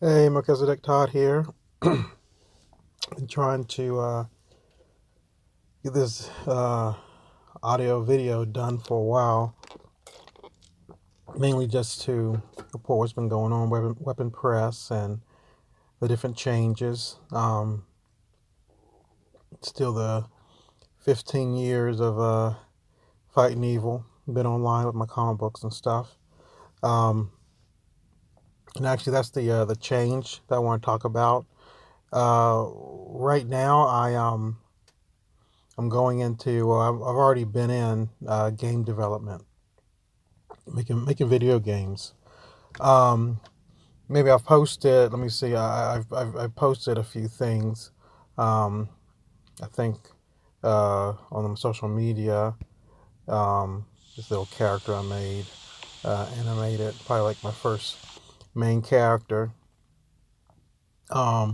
Hey, Melchizedek Todd here. Been trying to get this audio video done for a while, mainly just to report what's been going on with Weapon Press and the different changes. Still the 15 years of fighting evil. Been online with my comic books and stuff. Um, and actually, that's the change that I want to talk about. Right now, I'm going into. I've already been in game development, making video games. Um, Maybe I've posted. Let me see. I've posted a few things. Um, I think on the social media. This little character I made, animated, probably like my first main character.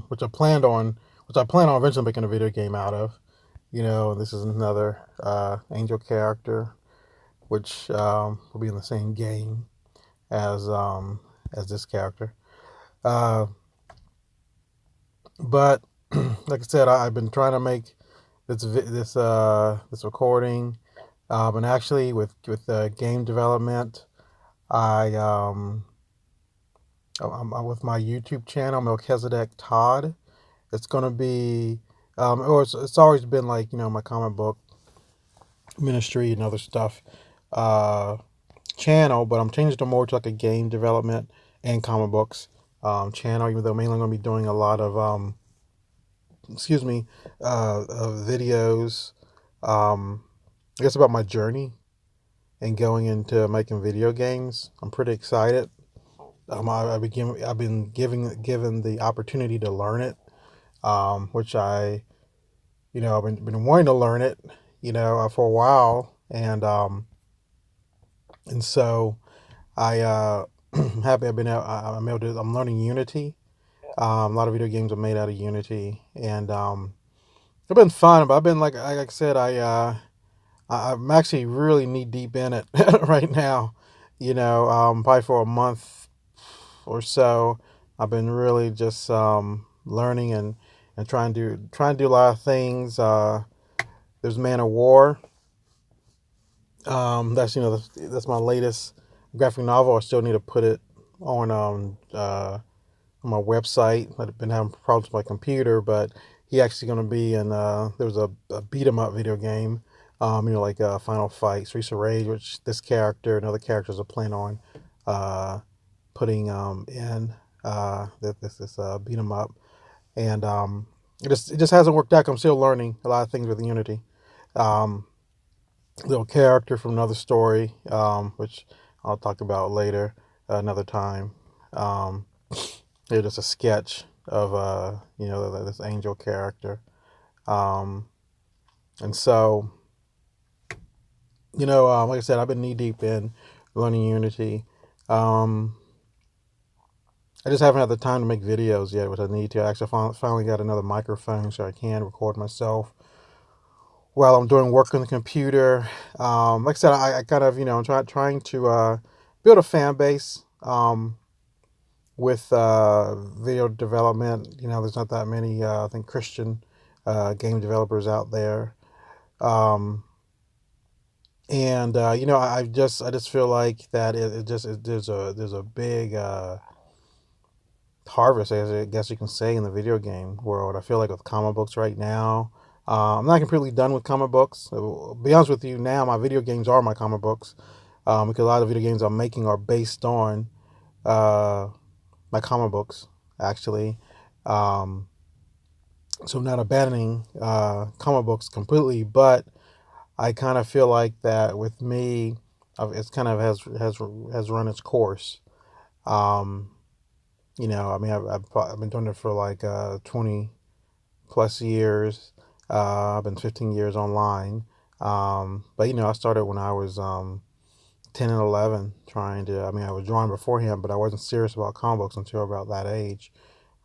Which I planned on, which I plan on eventually making a video game out of. This is another angel character, which will be in the same game as um, as this character. Uh, but like I said, I've been trying to make this recording, and actually with game development, I I'm with my YouTube channel Melchizedek Todd. It's gonna be or it's always been like my comic book ministry and other stuff uh, channel, but I'm changing it more to like a game development and comic books channel. Even though mainly I'm gonna be doing a lot of excuse me, videos. I guess about my journey and going into making video games. I'm pretty excited. I've been given the opportunity to learn it, which I've been wanting to learn it, for a while, and so I'm happy I'm learning Unity. A lot of video games are made out of Unity, and it's been fun. But I've been like I said, I'm actually really knee deep in it right now. Probably for a month or so, I've been really just learning and trying to do a lot of things. There's Man of War. That's my latest graphic novel. I still need to put it on my website. I've been having problems with my computer, but he actually going to be in. There was a beat 'em up video game, like Final Fight, Streets of Rage, which this character and other characters are planning on uh, putting in this beat 'em up, and it just hasn't worked out. I'm still learning a lot of things with Unity. Um, Little character from another story, which I'll talk about later, another time. Um, They're just a sketch of this angel character, um, and so like I said, I've been knee deep in learning Unity. Um, I just haven't had the time to make videos yet, which I need to. I actually finally got another microphone so I can record myself while I'm doing work on the computer. Like I said, I kind of I'm trying to build a fan base. With video development. There's not that many, I think, Christian game developers out there, um, and I just feel like that there's a big harvest, I guess you can say, in the video game world. I feel like with comic books right now. I'm not completely done with comic books. To be honest with you, now my video games are my comic books, because a lot of video games I'm making are based on uh, my comic books, actually. Um, so I'm not abandoning comic books completely, but I kind of feel like that with me, it's kind of has run its course. Um, I mean, I've been doing it for like 20 plus years. I've been 15 years online. But I started when I was 10 and 11, trying to. I mean, I was drawing beforehand, but I wasn't serious about comic books until about that age.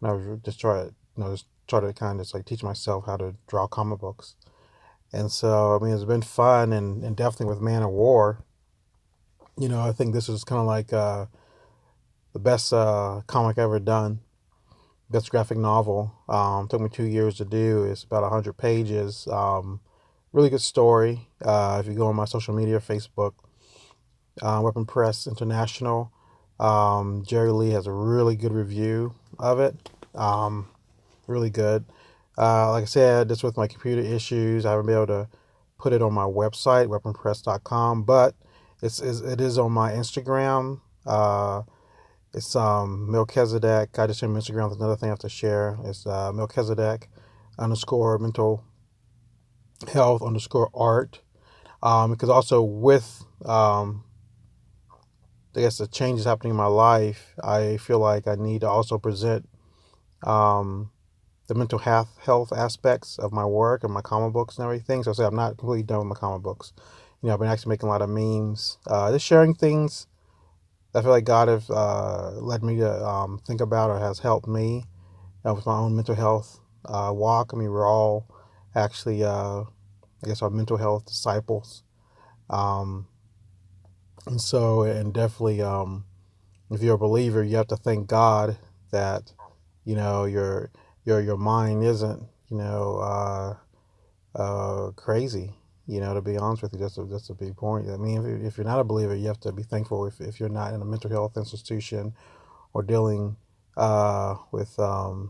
And I was just try to kind of just like teach myself how to draw comic books. And so, I mean, it's been fun, and definitely with Man of War, I think this is kind of like the best comic ever done. best graphic novel. Took me 2 years to do. It's about 100 pages. Really good story. If you go on my social media, Facebook, Weapon Press International, Jerry Lee has a really good review of it. Really good. Like I said, just with my computer issues, I haven't been able to put it on my website, weaponpress.com, but it is on my Instagram. It's Melchizedek. I just share Instagram. That's another thing I have to share. It's Melchizedek underscore mental health underscore art. Because also with I guess the changes happening in my life, I feel like I need to also present um, the mental health aspects of my work and my comic books and everything. So I say I'm not completely done with my comic books. I've been actually making a lot of memes, just sharing things I feel like God has led me to think about or has helped me with my own mental health walk. I mean, we're all actually, I guess, our mental health disciples. Um, and definitely, if you're a believer, you have to thank God that, your mind isn't, crazy. To be honest with you, that's a big point. I mean, if you're not a believer, you have to be thankful if you're not in a mental health institution or dealing with, I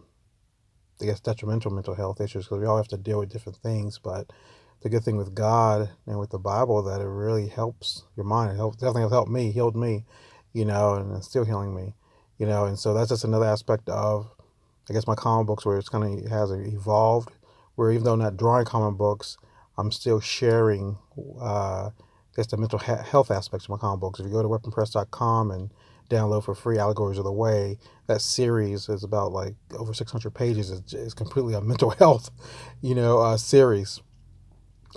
guess, detrimental mental health issues, because we all have to deal with different things. But the good thing with God and with the Bible that it really helps your mind. It helps, definitely has helped me, healed me, and it's still healing me, And so that's just another aspect of, I guess, my comic books where it's kind of has evolved. Where even though I'm not drawing comic books, I'm still sharing, I guess, the mental health aspects of my comic books. If you go to weaponpress.com and download for free Allegories of the Way, that series is about like over 600 pages. It's completely a mental health, series.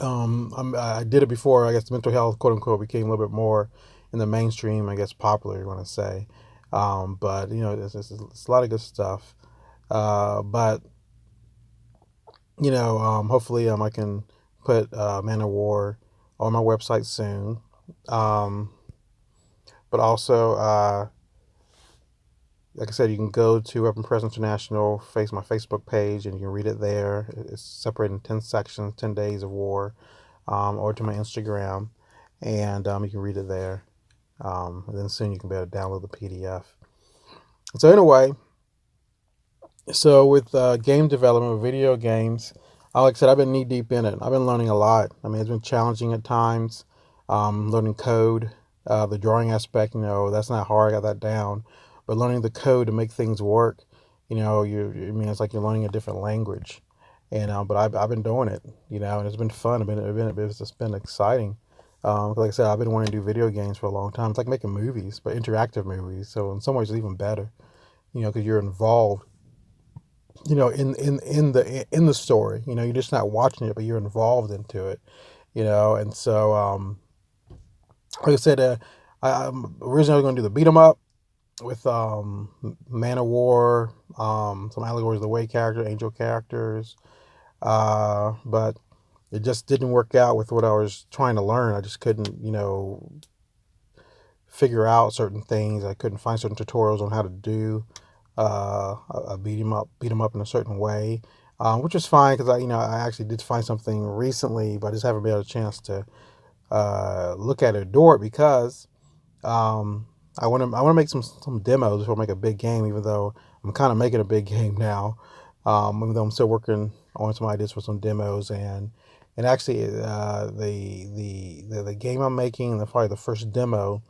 I did it before. I guess mental health, quote unquote, became a little bit more in the mainstream. I guess popular, you want to say. But it's a lot of good stuff. But hopefully, I can put Man of War on my website soon. Um, but also, like I said, you can go to Weapon Press International, my Facebook page, and you can read it there. It's separated in 10 sections, 10 days of war, or to my Instagram, and you can read it there. And then soon you can be able to download the PDF. So anyway, with game development, with video games, like I said, I've been knee deep in it. I've been learning a lot. I mean, it's been challenging at times. Learning code, the drawing aspect, that's not hard. I got that down. But learning the code to make things work, I mean, it's like you're learning a different language. And but I've been doing it, and it's been fun. It's been exciting. Like I said, I've been wanting to do video games for a long time. It's like making movies, but interactive movies. So in some ways, it's even better, because you're involved, in the story. You're just not watching it, but you're involved into it. And so like I said, I'm originally going to do the beat 'em up with Man of War, some Allegories of the Way character, angel characters, but it just didn't work out with what I was trying to learn. I just couldn't, figure out certain things. I couldn't find certain tutorials on how to do beat 'em up in a certain way, which was fine because I actually did find something recently, but I just haven't had a chance to look at it or do it because I want to make some demos before I make a big game. Even though I'm kind of making a big game now, even though I'm still working on some ideas for some demos and actually the game I'm making, probably the first demo,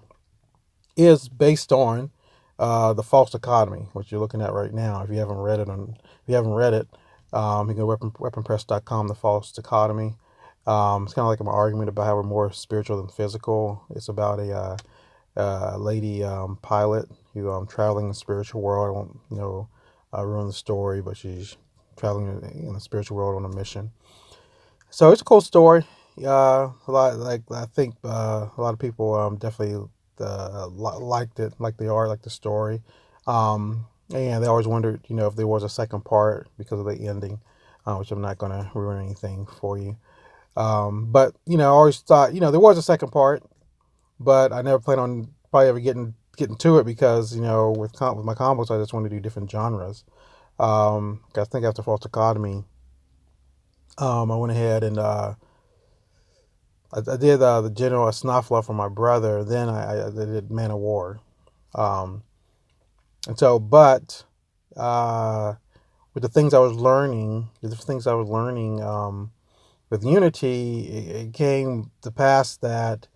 is based on the false dichotomy, which you're looking at right now. If you haven't read it, you can go to weaponpress.com. The false dichotomy. It's kind of like an argument about how we're more spiritual than physical. It's about a lady pilot who traveling in the spiritual world. I won't ruin the story, but she's traveling in the spiritual world on a mission. So it's a cool story. A lot, like I think a lot of people definitely liked it, like the art, like the story, and they always wondered, if there was a second part because of the ending, which I'm not going to ruin anything for you. But I always thought, there was a second part, but I never planned on probably ever getting to it because with my comics, I just want to do different genres. I think after false dichotomy, I went ahead and I did the General Snuffler for my brother. Then I did Man of War. Um, and so, but with the things I was learning, with Unity, it came to pass that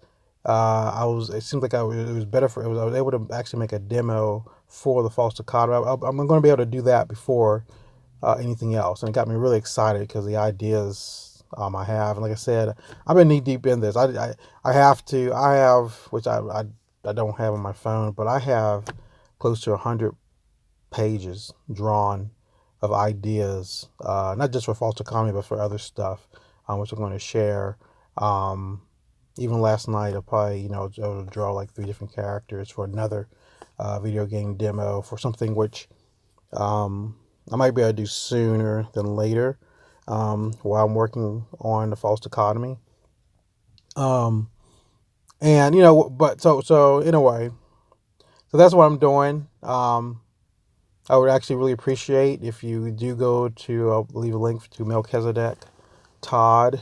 it seemed like it was better I was able to actually make a demo for the false dichotomy. I'm going to be able to do that before anything else, and it got me really excited because the ideas I have, and like I said, I've been knee deep in this. I have, which I don't have on my phone, but I have close to 100 pages drawn of ideas, not just for false economy, but for other stuff, which I'm going to share. Um, Even last night, I'll probably, I'll draw like 3 different characters for another video game demo for something which I might be able to do sooner than later while I'm working on the false dichotomy. Um, and, but so anyway, so that's what I'm doing. I would actually really appreciate if you do go to, I'll leave a link to Melchizedek Todd.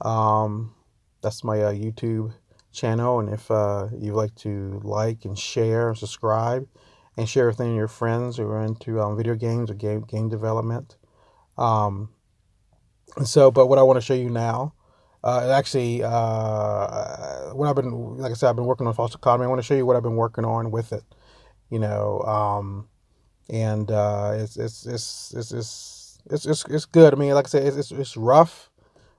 That's my YouTube channel. And if you'd like to like and share and subscribe and share with any of your friends who are into video games or game development. And so, but what I want to show you now, actually, what I've been, like I said, I've been working on false economy. I want to show you what I've been working on with it, you know, and it's good. I mean, like I said, it's rough,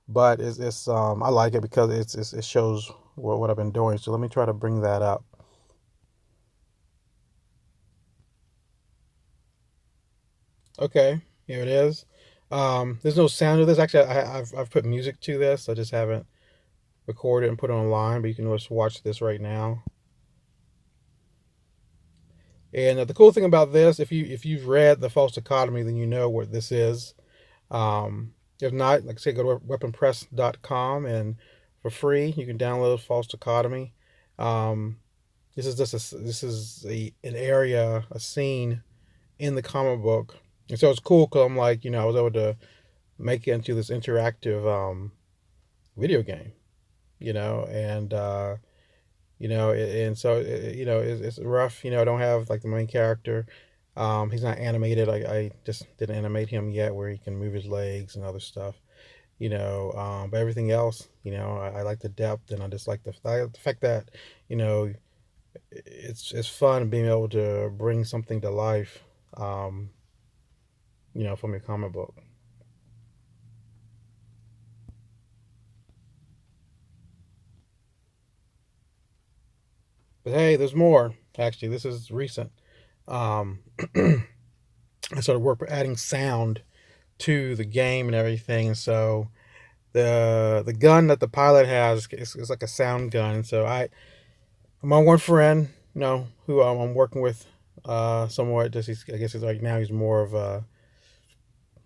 but it's I like it because it shows what I've been doing. So let me try to bring that up. Okay, here it is. There's no sound to this. Actually, I've put music to this. I just haven't recorded and put it online, but you can just watch this right now. And the cool thing about this, if you've read the False Dichotomy, then you know what this is. If not, like I say, go to weaponpress.com and for free you can download False Dichotomy. This is just an area, a scene in the comic book, and so it's cool because I'm like, I was able to make it into this interactive video game, and and so it's rough. I don't have like the main character. He's not animated. I just didn't animate him yet, where he can move his legs and other stuff. But everything else, I like the depth, and I just like the fact that you know it's fun being able to bring something to life, from your comic book. But hey, there's more. Actually, this is recent. Um, I started work adding sound to the game and everything. So the gun that the pilot has is like a sound gun. So my one friend, who I'm working with, somewhat. I guess he's like now he's more of a,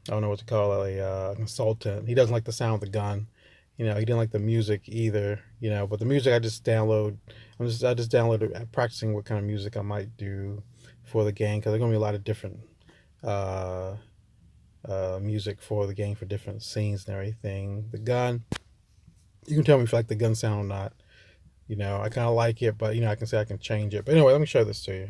I don't know what to call it, a consultant. He doesn't like the sound of the gun. He didn't like the music either. But the music I just download. I just downloaded practicing what kind of music I might do for the game, because there's gonna be a lot of different uh, music for the game for different scenes and everything. The gun, you can tell me if you like the gun sound or not. I kind of like it, but I can say I can change it. But anyway, let me show this to you.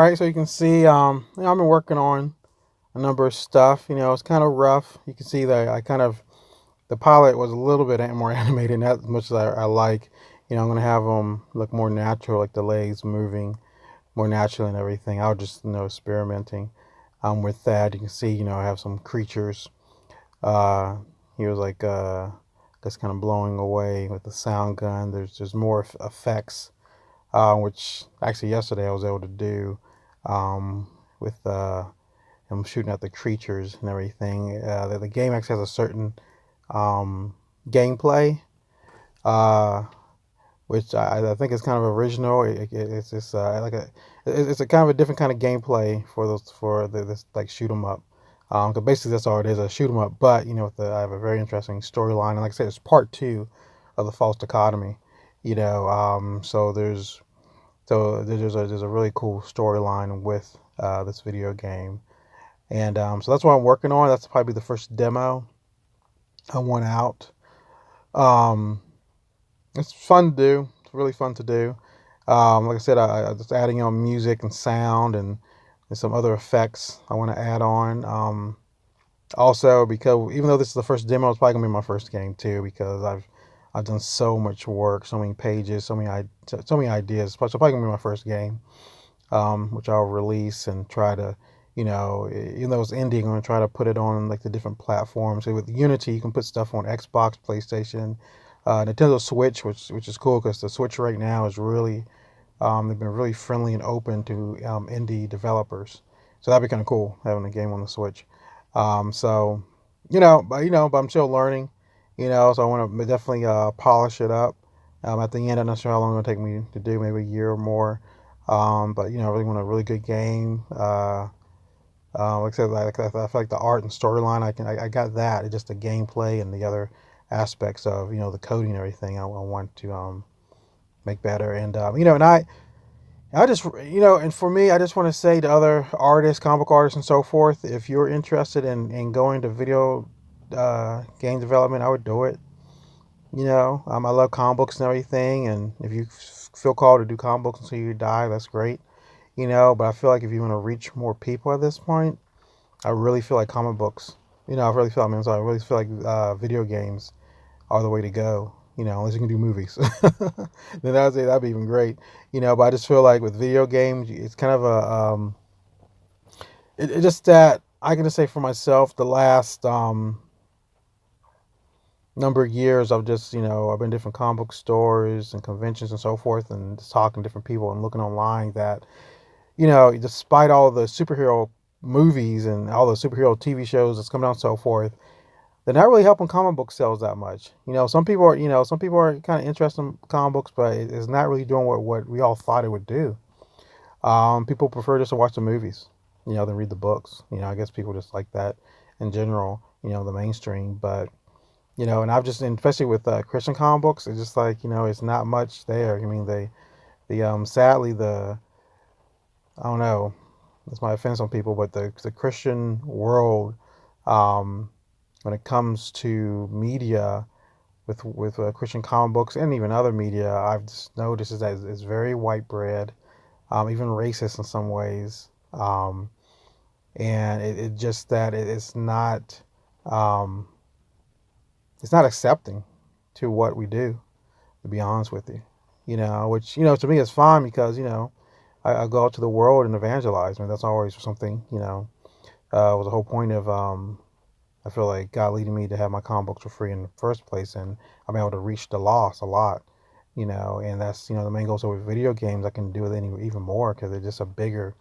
right, so you can see, I've been working on a number of stuff. It's kind of rough. You can see that the pilot was a little bit more animated, not as much as I like. I'm gonna have them look more natural, like the legs moving more naturally and everything. I was just, experimenting with that. You can see, I have some creatures. Uh, he was like, just kind of blowing away with the sound gun. There's more effects, which actually yesterday I was able to do with him shooting at the creatures and everything. The game actually has a certain gameplay. Uh, which I think is kind of original. It's just it's a kind of a different kind of gameplay for this like shoot 'em up. 'Cause basically that's all it is, a shoot 'em up. But I have a very interesting storyline, and like I said, it's part two of the false dichotomy. So there's a really cool storyline with this video game, and so that's what I'm working on. That's probably the first demo I want out. Um, It's fun to do. It's really fun to do. Like I said, I just adding on music and sound and some other effects I want to add on. Also, because even though this is the first demo, it's probably gonna be my first game too, because I've done so much work, so many pages, so many ideas. So it's probably gonna be my first game, which I'll release and try to, even though it's indie, I'm gonna try to put it on like the different platforms. So with Unity, you can put stuff on Xbox, PlayStation, Nintendo Switch, which is cool because the Switch right now is really, they've been really friendly and open to indie developers. So that'd be kind of cool having a game on the Switch. So, but I'm still learning, so I want to definitely polish it up. At the end, I'm not sure how long it's going to take me to do, maybe a year or more. But I really want a really good game. Like I said, I feel like the art and storyline, I got that. It's just the gameplay and the other aspects of the coding and everything. I want to make better, and and I just and for me, I just want to say to other artists, comic book artists, and so forth, if you're interested in going to video game development, I would do it. I love comic books and everything, and if you feel called to do comic books until you die, that's great. But I feel like if you want to reach more people at this point, I really feel like comic books. I really feel. I mean, sorry, I really feel like video games are the way to go. Unless you can do movies, then that'd be even great. But I just feel like with video games, it's kind of it's just that I can just say for myself, the last number of years, I've been to different comic book stores and conventions and so forth, and just talking to different people and looking online that despite all the superhero movies and all the superhero TV shows that's coming out and so forth, they're not really helping comic book sales that much. Some people are kind of interested in comic books, but it's not really doing what we all thought it would do. People prefer just to watch the movies, than read the books. I guess people just like that in general, the mainstream. But, and I've just, and especially with Christian comic books, it's just like, it's not much there. I mean, sadly, I don't know, this might offend some people, but the Christian world, um, when it comes to media with Christian comic books and even other media, I've just noticed is that it's very white bread, even racist in some ways, and it just that um, it's not accepting to what we do. To be honest with you, which to me is fine because I go out to the world and evangelize. I mean, that's always something. Was the whole point of I feel like God leading me to have my comic books for free in the first place, and I'm able to reach the lost a lot, and that's the main goal. So with video games, I can do it even more because they're just a bigger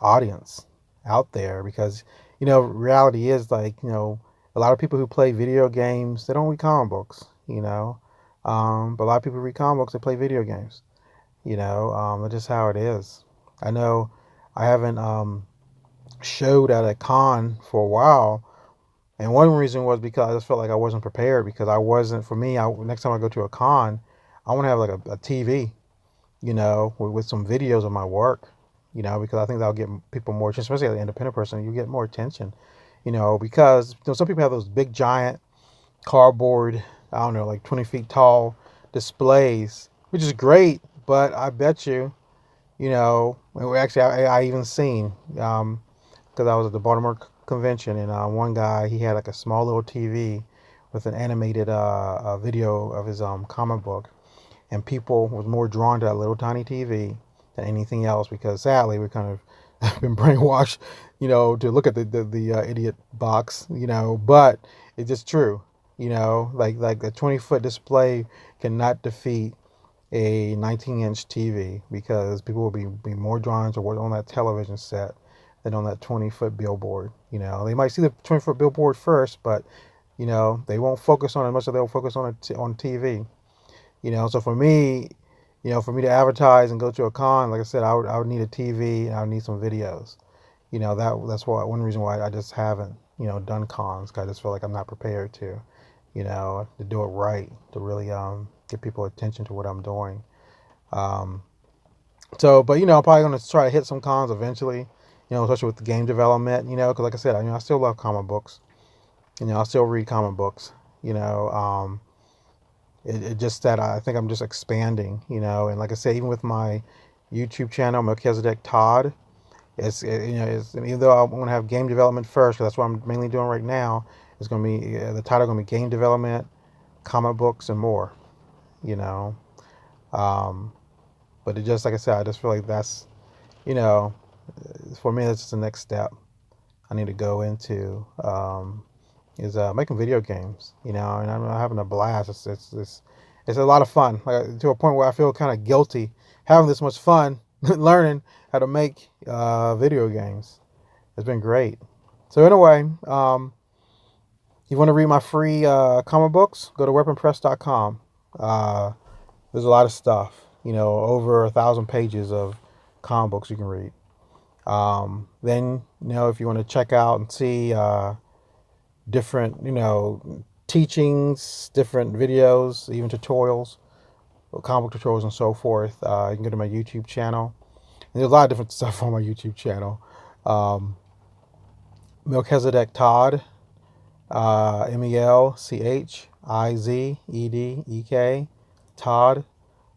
audience out there. Because reality is like a lot of people who play video games they don't read comic books, but a lot of people read comic books they play video games, that's just how it is. I know I haven't showed at a con for a while, and one reason was because I just felt like I wasn't prepared because I wasn't. For me, next time I go to a con, I want to have like a TV, with some videos of my work, because I think that'll get people more attention, especially as an independent person. You get more attention, because some people have those big giant cardboard, I don't know, like 20 feet tall displays, which is great, but I bet you Actually, I even seen, because I was at the Baltimore convention, and one guy, he had like a small little TV with an animated video of his comic book, and people was more drawn to that little tiny TV than anything else because sadly we kind of been brainwashed, to look at the idiot box, but it's just true, like a 20-foot display cannot defeat a 19-inch TV because people will be more drawn to what's on that television set than on that 20-foot billboard. They might see the 20-foot billboard first, but they won't focus on it much as they'll focus on it on TV. So for me to advertise and go to a con, like I said, I would need a TV and I would need some videos. That's why one reason why I just haven't done cons. 'Cause I just feel like I'm not prepared to do it right, to really get people attention to what I'm doing. Um, but I'm probably gonna try to hit some cons eventually. Especially with the game development. Because like I said, I still love comic books. I still read comic books. You know, it just that I think I'm just expanding. And like I said, even with my YouTube channel, Melchizedek Todd, even though I'm gonna have game development first, 'cause that's what I'm mainly doing right now. It's gonna be the title gonna be game development, comic books, and more. You know, um, but it just like I said, I just feel like that's you know for me that's just the next step I need to go into. Is making video games, and I'm having a blast. It's a lot of fun, like, to a point where I feel kind of guilty having this much fun learning how to make video games. It's been great. So anyway, you want to read my free comic books? Go to weaponpress.com. There's a lot of stuff, over 1,000 pages of comic books you can read. Then, if you want to check out and see different, teachings, different videos, even tutorials, comic book tutorials, and so forth, you can go to my YouTube channel. And there's a lot of different stuff on my YouTube channel. Um, Melchizedek Todd, Melchizedek, Todd.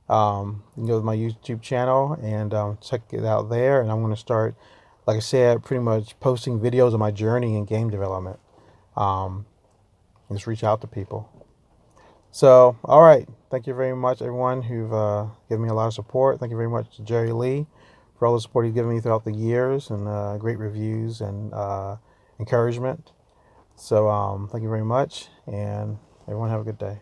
You can go to my YouTube channel and check it out there. And I'm going to start, like I said, pretty much posting videos of my journey in game development. Um, just reach out to people. So, all right. Thank you very much, everyone who've given me a lot of support. Thank you very much to Jerry Lee for all the support he's given me throughout the years and great reviews and encouragement. So, thank you very much, and everyone have a good day.